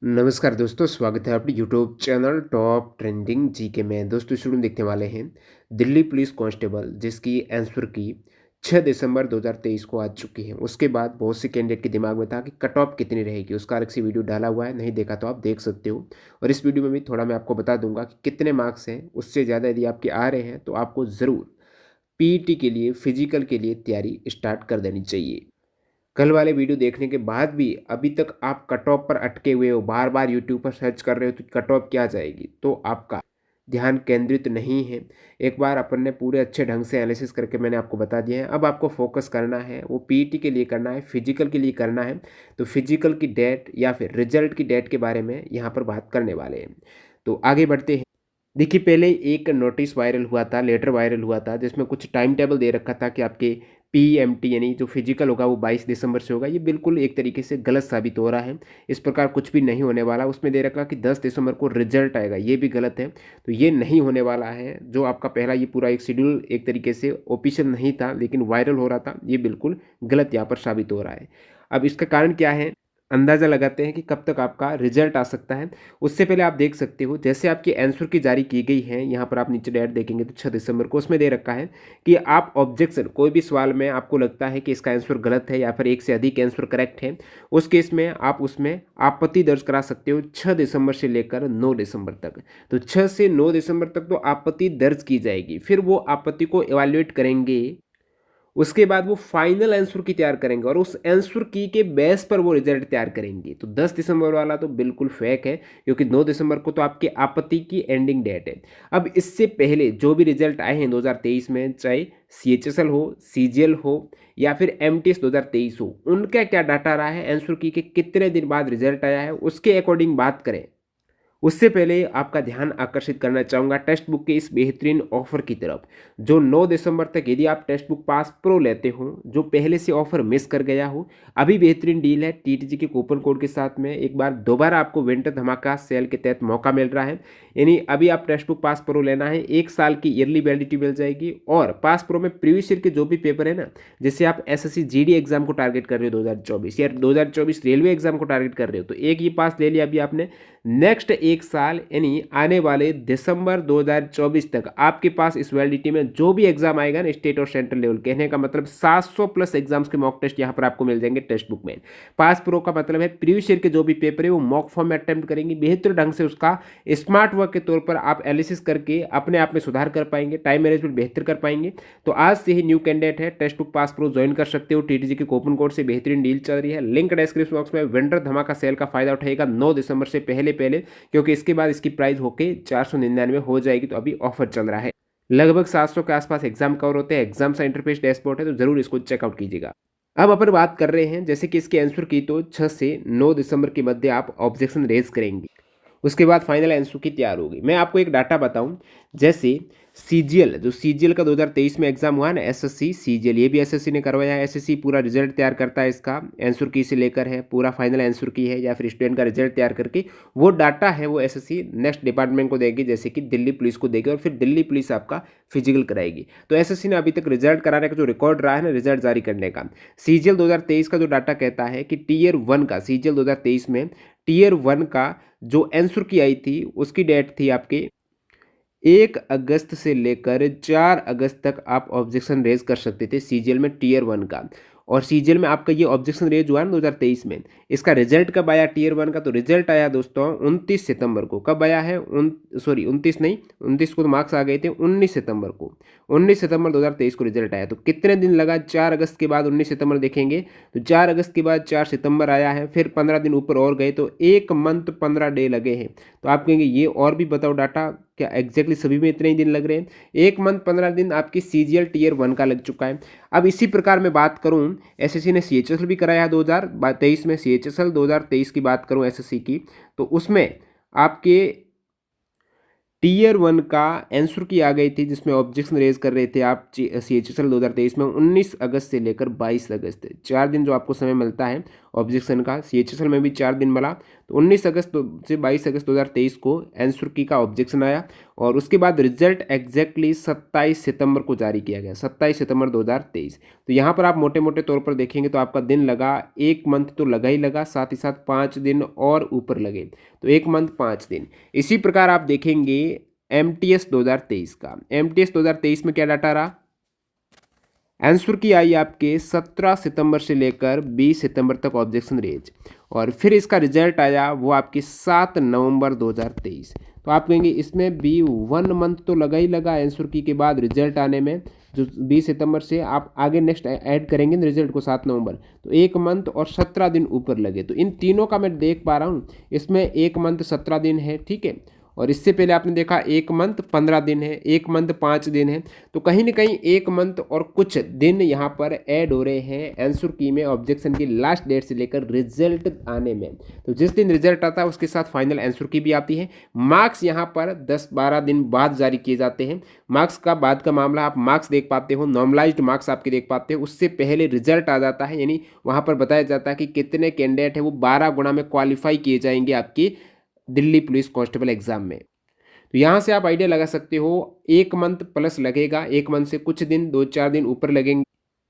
नमस्कार दोस्तों, स्वागत है आपके YouTube channel top trending GK में। दोस्तों इस वीडियो में देखने वाले हैं दिल्ली पुलिस कांस्टेबल, जिसकी आंसर की 6 दिसंबर 2023 को आ चुकी है। उसके बाद बहुत से कैंडिडेट के दिमाग में था कि कट ऑफ कितनी रहेगी, उसका अलग से वीडियो डाला हुआ है, नहीं देखा तो आप देख सकते हो। और इस वीडियो में भी थोड़ा मैं आपको बता दूंगा कि कितने मार्क्स हैं, उससे ज़्यादा यदि आपके आ रहे हैं तो आपको ज़रूर पीईटी के लिए, फिजिकल के लिए तैयारी स्टार्ट कर देनी चाहिए। कल वाले वीडियो देखने के बाद भी अभी तक आप कट ऑफ पर अटके हुए हो, बार बार यूट्यूब पर सर्च कर रहे हो तो कट ऑफ क्या जाएगी, तो आपका ध्यान केंद्रित नहीं है। एक बार अपन ने पूरे अच्छे ढंग से एनालिसिस करके मैंने आपको बता दिया है। अब आपको फोकस करना है, वो पीईटी के लिए करना है, फिजिकल के लिए करना है। तो फिजिकल की डेट या फिर रिजल्ट की डेट के बारे में यहाँ पर बात करने वाले हैं। तो आगे बढ़ते हैं। देखिए, पहले एक नोटिस वायरल हुआ था, लेटर वायरल हुआ था, जिसमें कुछ टाइम टेबल दे रखा था कि आपके पीएमटी यानी जो फिजिकल होगा वो 22 दिसंबर से होगा। ये बिल्कुल एक तरीके से गलत साबित हो रहा है। इस प्रकार कुछ भी नहीं होने वाला। उसमें दे रखा कि 10 दिसंबर को रिजल्ट आएगा, ये भी गलत है। तो ये नहीं होने वाला है। जो आपका पहला ये पूरा एक शेड्यूल एक तरीके से ऑफिशियल नहीं था लेकिन वायरल हो रहा था, ये बिल्कुल गलत यहाँ पर साबित हो रहा है। अब इसका कारण क्या है, अंदाज़ा लगाते हैं कि कब तक आपका रिजल्ट आ सकता है। उससे पहले आप देख सकते हो, जैसे आपकी आंसर की जारी की गई है, यहाँ पर आप नीचे डेट देखेंगे तो 6 दिसंबर को उसमें दे रखा है कि आप ऑब्जेक्शन, कोई भी सवाल में आपको लगता है कि इसका आंसर गलत है या फिर एक से अधिक आंसर करेक्ट है, उस केस में आप उसमें आपत्ति दर्ज करा सकते हो 6 दिसंबर से लेकर 9 दिसंबर तक। तो 6 से 9 दिसंबर तक तो आपत्ति दर्ज की जाएगी, फिर वो आपत्ति को इवैल्यूएट करेंगे। उसके बाद वो फाइनल आंसर की तैयार करेंगे और उस आंसर की के बेस पर वो रिजल्ट तैयार करेंगे। तो 10 दिसंबर वाला तो बिल्कुल फेक है, क्योंकि 9 दिसंबर को तो आपके आपत्ति की एंडिंग डेट है। अब इससे पहले जो भी रिजल्ट आए हैं 2023 में, चाहे सीएचएसएल हो, सीजीएल हो या फिर एमटीएस 2023 हो, उनका क्या डाटा रहा है, आंसर की के कितने दिन बाद रिजल्ट आया है, उसके अकॉर्डिंग बात करें। उससे पहले आपका ध्यान आकर्षित करना चाहूँगा टेक्स्ट बुक के इस बेहतरीन ऑफर की तरफ। जो 9 दिसंबर तक यदि आप टेक्स्ट बुक पास प्रो लेते हो, जो पहले से ऑफर मिस कर गया हो, अभी बेहतरीन डील है। टीटीजी के कूपन कोड के साथ में एक बार दोबारा आपको विंटर धमाका सेल के तहत मौका मिल रहा है। यानी अभी आप टेक्स्ट बुक पास प्रो लेना है, 1 साल की ईयरली वैलिडिटी मिल जाएगी। और पास प्रो में प्रीवियस ईयर के जो भी पेपर है ना, जैसे आप एसएससी जीडी एग्जाम को टारगेट कर रहे हो 2024, या 2024 रेलवे एग्जाम को टारगेट कर रहे हो, तो एक ये पास ले लिया अभी आपने। नेक्स्ट 1 साल यानी आने वाले दिसंबर 2024 तक आपके पास इस वैलिडिटी में जो भी एग्जाम आएगा ना, स्टेट और सेंट्रल लेवल, कहने का मतलब 700 प्लस एग्जाम्स के मॉक टेस्ट यहाँ पर आपको मिल जाएंगे टेक्स्ट बुक में। पास प्रो का मतलब है प्रीवियस ईयर के जो भी पेपर है वो मॉक फॉर्म में अटेम्प्ट करेंगे, बेहतर ढंग से उसका स्मार्ट वर्क के तौर पर आप एनालिसिस करके अपने आप में सुधार कर पाएंगे, टाइम मैनेजमेंट बेहतर कर पाएंगे। तो आज से ही न्यू कैंडिडेट है, text book pass pro join कर सकते हो। टीटीजी के कूपन कोड से बेहतरीन डील चल रही है, लिंक डिस्क्रिप्शन बॉक्स में। विंटर धमाका सेल का फायदा उठाएगा 9 दिसंबर से पहले पहले, क्योंकि इसके बाद इसकी प्राइस होके 499 हो जाएगी। तो अभी ऑफर चल रहा है। लगभग 700 के आसपास एग्जाम कवर होते हैं। एग्जाम सा इंटरफेस डैशबोर्ड है, तो जरूर इसको चेकआउट कीजिएगा। अब अपन बात कर रहे हैं, जैसे कि इसके आंसर की तो 6 से 9 दिसंबर के मध्य आप ऑब्जेक्शन रेज करेंगे। उसके बाद फाइनल आंसर की तैयार होगी। मैं आपको एक डाटा बताऊं, जैसे सीजीएल, जो सीजीएल का 2023 में एग्जाम हुआ है ना, एसएससी सीजीएल, ये भी एसएससी ने करवाया है। एसएससी पूरा रिजल्ट तैयार करता है, इसका आंसर की से लेकर है, पूरा फाइनल आंसर की है या फिर स्टूडेंट का रिजल्ट तैयार करके वो डाटा है वो एसएससी नेक्स्ट डिपार्टमेंट को देगी, जैसे कि दिल्ली पुलिस को देगी, और फिर दिल्ली पुलिस आपका फिजिकल कराएगी। तो एसएससी ने अभी तक रिजल्ट कराने का जो रिकॉर्ड रहा है ना, रिजल्ट जारी करने का, सीजीएल 2023 का जो डाटा कहता है कि टीयर 1 का, सीजीएल 2023 में टीयर 1 का जो आंसर की आई थी, उसकी डेट थी आपके 1 अगस्त से लेकर 4 अगस्त तक आप ऑब्जेक्शन रेज कर सकते थे सीजीएल में टीयर 1 का। और सीजीएल में आपका ये ऑब्जेक्शन रेज हुआ ना 2023 में, इसका रिजल्ट कब आया टीयर 1 का, तो रिजल्ट आया दोस्तों 29 सितंबर को। कब आया है, 29 नहीं, 29 को तो मार्क्स आ गए थे, 19 सितंबर को, 19 सितंबर 2023 को रिजल्ट आया। तो कितने दिन लगा, 4 अगस्त के बाद 19 सितंबर देखेंगे तो 4 अगस्त के बाद 4 सितंबर आया है, फिर 15 दिन ऊपर और गए, तो 1 मंथ 15 डे लगे हैं। तो आप कहेंगे ये और भी बताओ डाटा, क्या एग्जैक्टली सभी में इतने ही दिन लग रहे हैं? 1 मंथ 15 दिन आपकी सीजीएल टीयर 1 का लग चुका है। अब इसी प्रकार मैं बात करूं, एसएससी ने सीएचएसएल भी कराया 2023 में, सीएचएसएल 2023 की बात करूं एसएससी की, तो उसमें आपके टीयर 1 का आंसर की आ गई थी, जिसमें ऑब्जेक्शन रेज कर रहे थे आप सीएचएसएल 2023 में 19 अगस्त से लेकर 22 अगस्त, 4 दिन जो आपको समय मिलता है ऑब्जेक्शन का। CHSL में भी 4 दिन मिला। तो 19 अगस्त से 22 अगस्त 2023 को आंसर की का ऑब्जेक्शन आया और उसके बाद रिजल्ट एग्जैक्टली 27 सितंबर को जारी किया गया, 27 सितंबर 2023। तो यहाँ पर आप मोटे मोटे तौर पर देखेंगे तो आपका दिन लगा, 1 मंथ तो लगा ही लगा, साथ ही साथ 5 दिन और ऊपर लगे, तो 1 मंथ 5 दिन। इसी प्रकार आप देखेंगे MTS 2023 का। MTS 2023 में क्या डाटा रहा? आंसर की आई आपके 17 सितंबर से लेकर 20 सितंबर तक ऑब्जेक्शन रेज, और फिर इसका रिजल्ट आया वो आपकी 7 नवंबर 2023। तो आप कहेंगे इसमें भी 1 मंथ तो लगा ही लगा आंसर की के बाद रिजल्ट आने में, जो 20 सितंबर से आप आगे नेक्स्ट ऐड करेंगे ना रिजल्ट को 7 नवंबर, तो 1 मंथ और 17 दिन ऊपर लगे। तो इन तीनों का मैं देख पा रहा हूँ, इसमें 1 मंथ 17 दिन है, ठीक है, और इससे पहले आपने देखा 1 मंथ 15 दिन है, 1 मंथ 5 दिन है। तो कहीं ना कहीं 1 मंथ और कुछ दिन यहाँ पर ऐड हो रहे हैं आंसर की में ऑब्जेक्शन की लास्ट डेट से लेकर रिजल्ट आने में। तो जिस दिन रिजल्ट आता है उसके साथ फाइनल आंसर की भी आती है। मार्क्स यहाँ पर 10-12 दिन बाद जारी किए जाते हैं। मार्क्स का बाद का मामला, आप मार्क्स देख पाते हो, नॉर्मलाइज्ड मार्क्स आपके देख पाते हो, उससे पहले रिजल्ट आ जाता है, यानी वहाँ पर बताया जाता है कि कितने कैंडिडेट है वो 12 गुना में क्वालिफाई किए जाएंगे आपकी दिल्ली पुलिस कांस्टेबल एग्जाम में। तो यहाँ से आप आइडिया लगा सकते हो 1 मंथ प्लस लगेगा, 1 मंथ से कुछ दिन 2-4 दिन ऊपर लगेंगे।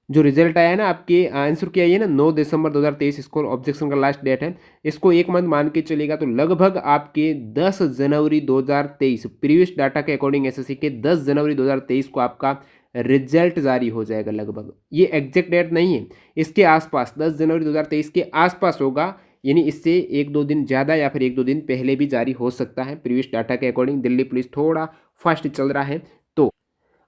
जो रिजल्ट आया है ना आपके आंसर की आई है ना 9 दिसंबर 2023, इसको ऑब्जेक्शन का लास्ट डेट है, इसको 1 मंथ मान के चलेगा तो लगभग आपके 10 जनवरी 2023 प्रीवियस डाटा के अकॉर्डिंग एसएससी के 10 जनवरी 2023 को आपका रिजल्ट जारी हो जाएगा। लगभग ये एग्जैक्ट डेट नहीं है, इसके आसपास 10 जनवरी 2023 के आसपास होगा, यानी इससे 1-2 दिन ज़्यादा या फिर 1-2 दिन पहले भी जारी हो सकता है। प्रीवियस डाटा के अकॉर्डिंग दिल्ली पुलिस थोड़ा फास्ट चल रहा है, तो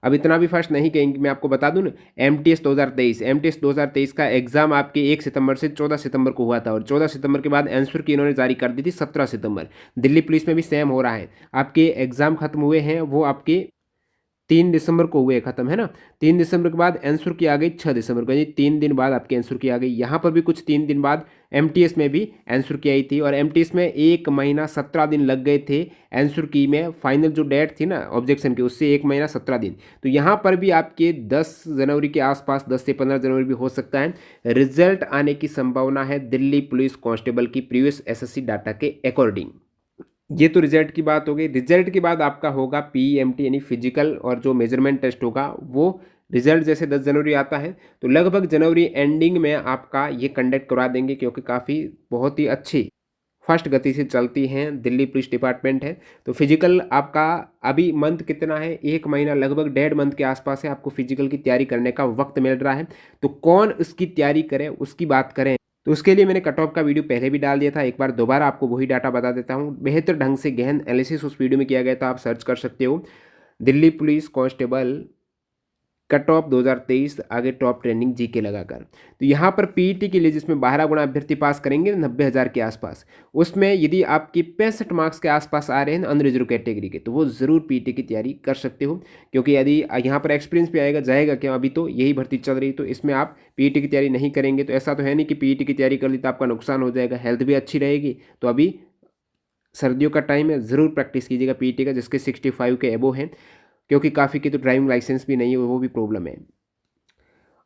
अब इतना भी फास्ट नहीं कहेंगे। मैं आपको बता दूं ना, MTS 2023 का एग्जाम आपके 1 सितंबर से 14 सितंबर को हुआ था, और 14 सितंबर के बाद आंसर की इन्होंने जारी कर दी थी 17 सितंबर। दिल्ली पुलिस में भी सेम हो रहा है, आपके एग्जाम खत्म हुए हैं वो आपके 3 दिसंबर को हुए खत्म, है ना। 3 दिसंबर के बाद आंसर की आ गई 6 दिसंबर को, यानी 3 दिन बाद आपकी आंसर की आ गई। यहाँ पर भी कुछ 3 दिन बाद MTS में भी आंसर की आई थी, और MTS में 1 महीना 17 दिन लग गए थे आंसर की में। फाइनल जो डेट थी ना ऑब्जेक्शन की, उससे 1 महीना 17 दिन। तो यहाँ पर भी आपके 10 जनवरी के आसपास, 10 से 15 जनवरी भी हो सकता है रिजल्ट आने की संभावना है दिल्ली पुलिस कांस्टेबल की प्रीवियस SSC डाटा के अकॉर्डिंग। ये तो रिजल्ट की बात हो गई। रिजल्ट के बाद आपका होगा PEMT यानी फिजिकल और जो मेजरमेंट टेस्ट होगा वो रिजल्ट जैसे 10 जनवरी आता है तो लगभग जनवरी एंडिंग में आपका ये कंडक्ट करवा देंगे, क्योंकि काफ़ी बहुत ही अच्छी फास्ट गति से चलती हैं दिल्ली पुलिस डिपार्टमेंट है। तो फिजिकल आपका अभी मंथ कितना है, 1 महीना लगभग 1.5 मंथ के आसपास है, आपको फिजिकल की तैयारी करने का वक्त मिल रहा है। तो कौन उसकी तैयारी करे उसकी बात करें तो उसके लिए मैंने कट ऑफ का वीडियो पहले भी डाल दिया था, एक बार दोबारा आपको वही डाटा बता देता हूँ। बेहतर ढंग से गहन एनालिसिस उस वीडियो में किया गया था, आप सर्च कर सकते हो Delhi police constable cut off 2023 आगे टॉप ट्रेंडिंग जीके लगाकर। तो यहाँ पर पीईटी के लिए जिसमें 12 गुना अभ्यर्थी पास करेंगे 90,000 के आसपास, उसमें यदि आपकी 65 मार्क्स के आसपास आ रहे हैं अनरिजर्व कैटेगरी के, तो वो ज़रूर पीईटी की तैयारी कर सकते हो, क्योंकि यदि यहाँ पर एक्सपीरियंस भी आएगा जाएगा क्या, अभी तो यही भर्ती चल रही, तो इसमें आप पीईटी की तैयारी नहीं करेंगे तो ऐसा तो है नहीं कि पीईटी की तैयारी कर ली तो आपका नुकसान हो जाएगा, हेल्थ भी अच्छी रहेगी। तो अभी सर्दियों का टाइम है, ज़रूर प्रैक्टिस कीजिएगा पीईटी का जिसके 65 के एबो हैं, क्योंकि काफ़ी की तो ड्राइविंग लाइसेंस भी नहीं है, वो भी प्रॉब्लम है।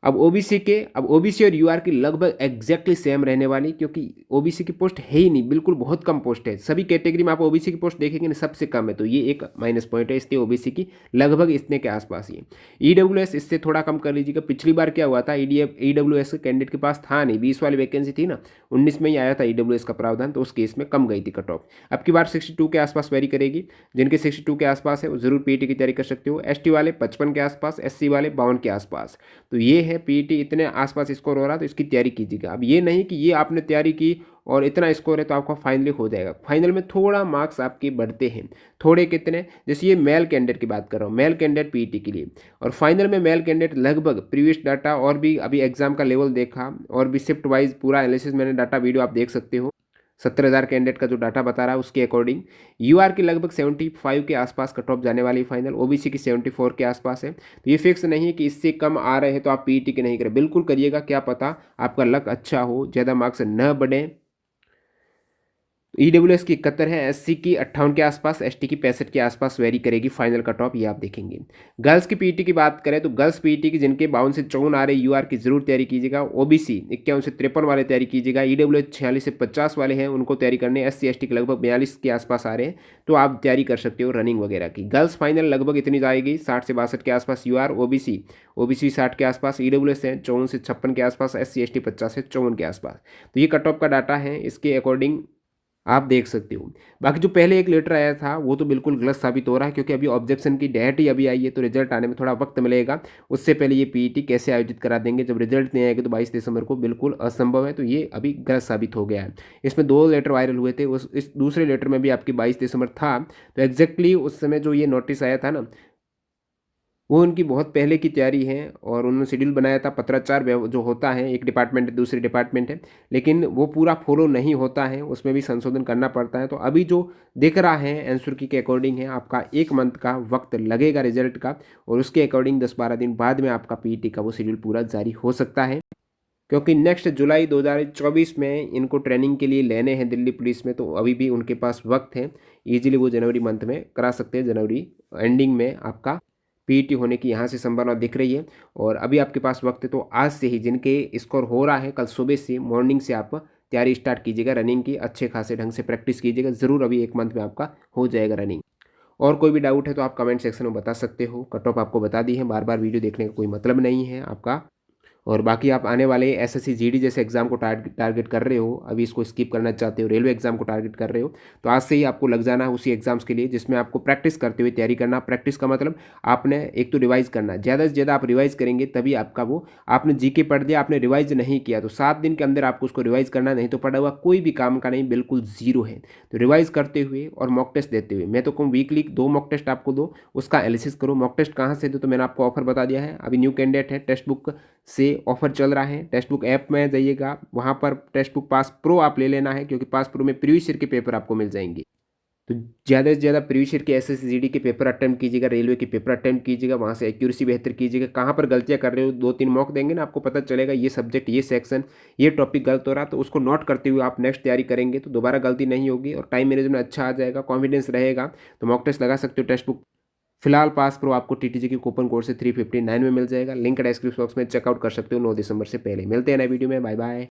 अब ओबीसी और यूआर की लगभग एग्जैक्टली सेम रहने वाली, क्योंकि ओबीसी की पोस्ट है ही नहीं, बिल्कुल बहुत कम पोस्ट है। सभी कैटेगरी में आप ओबीसी की पोस्ट देखेंगे ना सबसे कम है, तो ये एक माइनस पॉइंट है, इसलिए ओबीसी की लगभग इतने के आसपास ही। ईडब्ल्यूएस इससे थोड़ा कम कर लीजिएगा। पिछली बार क्या हुआ था, ईडब्ल्यूएस कैंडिडेट के पास था नहीं, 20 वाली वैकेंसी थी ना, 19 में ही आया था ईडब्ल्यूएस का प्रावधान, तो उस केस में कम गई थी कट ऑफ। अब की बार 62 के आसपास वेरी करेगी, जिनके 62 के आसपास है वो जरूर पीईटी की तैयारी कर सकते हो। एसटी वाले 55 के आसपास, एससी वाले 52 के आसपास। तो ये है पीईटी इतने आसपास स्कोर हो रहा तो इसकी तैयारी कीजिएगा। अब ये नहीं कि ये आपने तैयारी की और इतना स्कोर है तो आपका फाइनली हो जाएगा, फाइनल में थोड़ा मार्क्स आपके बढ़ते हैं। थोड़े कितने, जैसे ये मेल कैंडिडेट की बात कर रहा हूँ, मेल कैंडिडेट पीईटी के लिए, और फाइनल में मेल कैंडिडेट लगभग प्रीवियस डाटा और भी अभी एग्जाम का लेवल देखा और भी शिफ्ट वाइज पूरा एनालिसिस मैंने डाटा वीडियो आप देख सकते हो, 70,000 कैंडिडेट का जो डाटा बता रहा है उसके अकॉर्डिंग यूआर की लगभग 75 के आसपास कट ऑफ जाने वाली फाइनल, ओबीसी की 74 के आसपास है। तो ये फिक्स नहीं है कि इससे कम आ रहे हैं तो आप पीईटी के नहीं करें, बिल्कुल करिएगा, क्या पता आपका लक अच्छा हो, ज़्यादा मार्क्स न बढ़े। ईडब्ल्यूएस की 71 है, एससी की 58 के आसपास, एसटी की 65 के आसपास वेरी करेगी फाइनल कट ऑफ, ये आप देखेंगे। गर्ल्स की पीईटी की बात करें तो गर्ल्स पीईटी की जिनके 52 से 54 आ रहे यूआर की जरूर तैयारी कीजिएगा। ओबीसी 51 से 53 वाले तैयारी कीजिएगा। ईडब्ल्यूएस 46 से 50 वाले हैं, उनको तैयारी करने। एससी एसटी के लगभग 42 के आसपास आ रहे हैं, तो आप तैयारी कर सकते हो रनिंग वगैरह की। गर्ल्स फाइनल लगभग इतनी जाएगी 60 से 62 के आसपास यूआर। ओबीसी ओबीसी 60 के आसपास, ईडब्ल्यूएस है 54 से 56 के आसपास, एससी एसटी 50 से 54 के आसपास। तो ये कट ऑफ का डाटा है, इसके अकॉर्डिंग आप देख सकते हो। बाकी जो पहले एक लेटर आया था वो तो बिल्कुल गलत साबित हो रहा है, क्योंकि अभी ऑब्जेक्शन की डेट ही अभी आई है, तो रिजल्ट आने में थोड़ा वक्त मिलेगा। उससे पहले ये पीईटी कैसे आयोजित करा देंगे, जब रिजल्ट नहीं आएगा तो 22 दिसंबर को, बिल्कुल असंभव है। तो ये अभी गलत साबित हो गया है। इसमें 2 लेटर वायरल हुए थे, उस इस दूसरे लेटर में भी आपकी 22 दिसंबर था। तो एग्जैक्टली उस समय जो ये नोटिस आया था ना, वो उनकी बहुत पहले की तैयारी है, और उन्होंने शेड्यूल बनाया था पत्राचार जो होता है, एक डिपार्टमेंट है दूसरी डिपार्टमेंट है, लेकिन वो पूरा फॉलो नहीं होता है, उसमें भी संशोधन करना पड़ता है। तो अभी जो दिख रहा है आंसर की के अकॉर्डिंग है, आपका 1 मंथ का वक्त लगेगा रिजल्ट का, और उसके अकॉर्डिंग 10-12 दिन बाद में आपका पीईटी का वो शेड्यूल पूरा जारी हो सकता है। क्योंकि नेक्स्ट जुलाई 2024 में इनको ट्रेनिंग के लिए लेने हैं दिल्ली पुलिस में, तो अभी भी उनके पास वक्त है। ईजिली वो जनवरी मंथ में करा सकते हैं, जनवरी एंडिंग में आपका पीईटी होने की यहाँ से संभावना दिख रही है। और अभी आपके पास वक्त है, तो आज से ही जिनके स्कोर हो रहा है, कल सुबह से मॉर्निंग से आप तैयारी स्टार्ट कीजिएगा रनिंग की, अच्छे खासे ढंग से प्रैक्टिस कीजिएगा। ज़रूर अभी 1 मंथ में आपका हो जाएगा रनिंग। और कोई भी डाउट है तो आप कमेंट सेक्शन में बता सकते हो। कट ऑफ आपको बता दी है, बार बार वीडियो देखने का कोई मतलब नहीं है आपका। और बाकी आप आने वाले एसएससी जीडी जैसे एग्जाम को टारगेट कर रहे हो, अभी इसको स्किप करना चाहते हो, रेलवे एग्जाम को टारगेट कर रहे हो, तो आज से ही आपको लग जाना है उसी एग्जाम्स के लिए, जिसमें आपको प्रैक्टिस करते हुए तैयारी करना। प्रैक्टिस का मतलब आपने एक तो रिवाइज करना, ज़्यादा से ज़्यादा आप रिवाइज करेंगे तभी आपका वो, आपने जीके पढ़ दिया, आपने रिवाइज नहीं किया, तो 7 दिन के अंदर आपको उसको रिवाइज करना, नहीं तो पढ़ा हुआ कोई भी काम का नहीं, बिल्कुल जीरो है। तो रिवाइज करते हुए और मॉक टेस्ट देते हुए, मैं तो कहूँ वीकली 2 मॉक टेस्ट आपको दो, उसका एनालिसिस करो। मॉक टेस्ट कहाँ से दो, तो मैंने आपको ऑफर बता दिया है। अभी न्यू कैंडिडेट है, टेक्स्ट बुक से ऑफर चल रहा है। टेक्स्ट बुक ऐप में जाइएगा, वहाँ पर टेक्स्ट बुक पास प्रो आप ले लेना है, क्योंकि पास प्रो में प्रीवियस ईयर के पेपर आपको मिल जाएंगे। तो ज़्यादा से ज़्यादा प्रीवियस ईयर के एसएससी जीडी के पेपर अटेम्प्ट कीजिएगा, रेलवे के पेपर अटेम्प्ट कीजिएगा, वहाँ से एक्यूरेसी बेहतर कीजिएगा। कहाँ पर गलतियाँ कर रहे हो, 2-3 मॉक देंगे ना, आपको पता चलेगा ये सब्जेक्ट, ये सेक्शन, ये टॉपिक गलत हो रहा, तो उसको नोट करते हुए आप नेक्स्ट तैयारी करेंगे तो दोबारा गलती नहीं होगी, और टाइम मैनेजमेंट अच्छा आ जाएगा, कॉन्फिडेंस रहेगा। तो मॉक टेस्ट लगा सकते हो टेक्स्ट बुक। फिलहाल पास प्रो आपको टीटीजी की कूपन कोड से 359 में मिल जाएगा। लिंक डिस्क्रिप्शन बॉक्स में चेकआउट कर सकते हो 9 दिसंबर से पहले। मिलते हैं नए वीडियो में, बाय बाय।